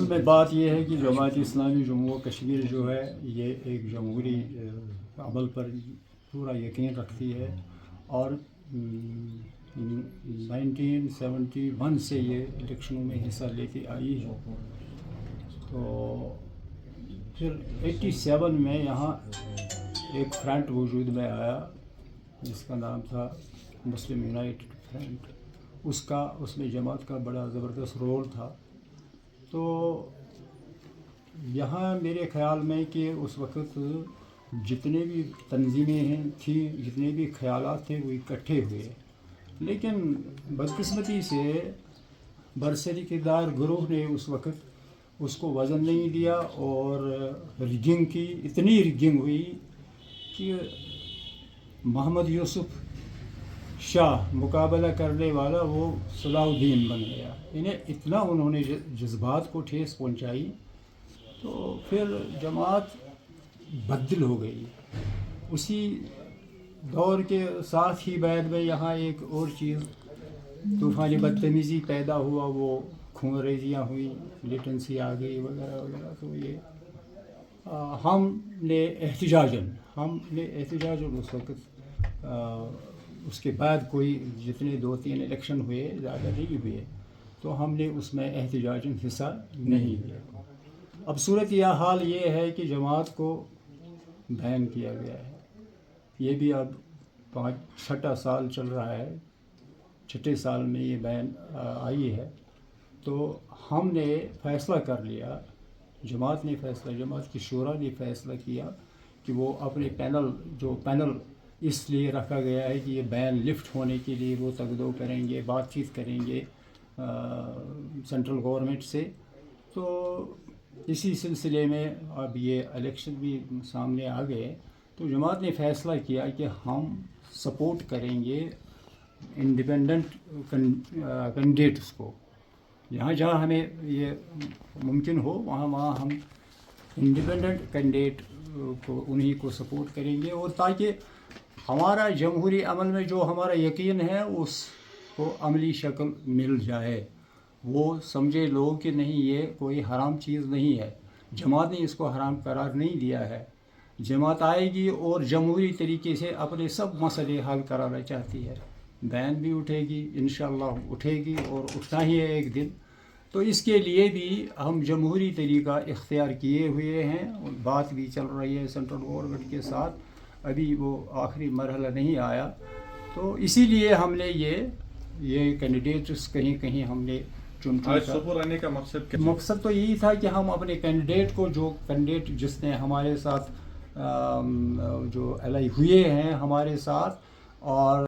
میں بات یہ ہے کہ جماعت اسلامی جموں و کشمیر جو ہے یہ ایک جمہوری عمل پر پورا یقین رکھتی ہے اور 1971 سے یہ الیکشنوں میں حصہ لیتی آئی ہے. تو پھر 87 میں یہاں ایک فرنٹ وجود میں آیا جس کا نام تھا مسلم یونائٹڈ فرنٹ. اس میں جماعت کا بڑا زبردست رول تھا. تو یہاں میرے خیال میں کہ اس وقت جتنے بھی تنظیمیں تھیں، جتنے بھی خیالات تھے وہ اکٹھے ہوئے، لیکن بدقسمتی سے برسر گروہ نے اس وقت اس کو وزن نہیں دیا اور ریگنگ کی، اتنی ریگنگ ہوئی کہ محمد یوسف شاہ مقابلہ کرنے والا وہ صلاح الدین بن گیا. اتنا انہوں نے جذبات کو ٹھیس پہنچائی. تو پھر جماعت بدل ہو گئی. اسی دور کے ساتھ ہی بعد میں یہاں ایک اور چیز طوفانی بدتمیزی پیدا ہوا، وہ خون ریزیاں ہوئیں، ملیٹنسی آ گئی وغیرہ وغیرہ. تو یہ ہم نے احتجاجاً اس وقت اس کے بعد کوئی جتنے 2-3 الیکشن ہوئے، زیادہ نہیں ہوئے، تو ہم نے اس میں احتجاجاً حصہ نہیں لیا. اب صورت یہ حال یہ ہے کہ جماعت کو بین کیا گیا ہے. یہ بھی اب 6واں سال چل رہا ہے، 6 سال میں یہ بین آئی ہے. تو ہم نے فیصلہ کر لیا، جماعت کی شورا نے فیصلہ کیا کہ وہ اپنے پینل اس لیے رکھا گیا ہے کہ یہ بین لفٹ ہونے کے لیے وہ تگدو کریں گے، بات چیت کریں گے سینٹرل گورنمنٹ سے. تو اسی سلسلے میں اب یہ الیکشن بھی سامنے آ گئے. تو جماعت نے فیصلہ کیا کہ ہم سپورٹ کریں گے انڈیپینڈنٹ کینڈیڈیٹس کو. جہاں ہمیں یہ ممکن ہو وہاں ہم انڈیپینڈنٹ کینڈیڈیٹ کو انہی کو سپورٹ کریں گے، اور تاکہ ہمارا جمہوری عمل میں جو ہمارا یقین ہے اس کو عملی شکل مل جائے. وہ سمجھے لوگ کہ نہیں یہ کوئی حرام چیز نہیں ہے. جماعت نے اس کو حرام قرار نہیں دیا ہے. جماعت آئے گی اور جمہوری طریقے سے اپنے سب مسئلے حل کرانا چاہتی ہے. بین بھی اٹھے گی، انشاءاللہ اٹھے گی اور اٹھنا ہی ہے ایک دن. تو اس کے لیے بھی ہم جمہوری طریقہ اختیار کیے ہوئے ہیں، اور بات بھی چل رہی ہے سینٹرل گورنمنٹ کے ساتھ. ابھی وہ آخری مرحلہ نہیں آیا. تو اسی لیے ہم نے یہ کینڈیڈیٹس کہیں ہم نے سپور آنے کا مقصد تو یہی تھا کہ ہم اپنے کینڈیڈیٹ کو، جو کینڈیڈیٹ جس نے ہمارے ساتھ جو الائی ہوئے ہیں ہمارے ساتھ، اور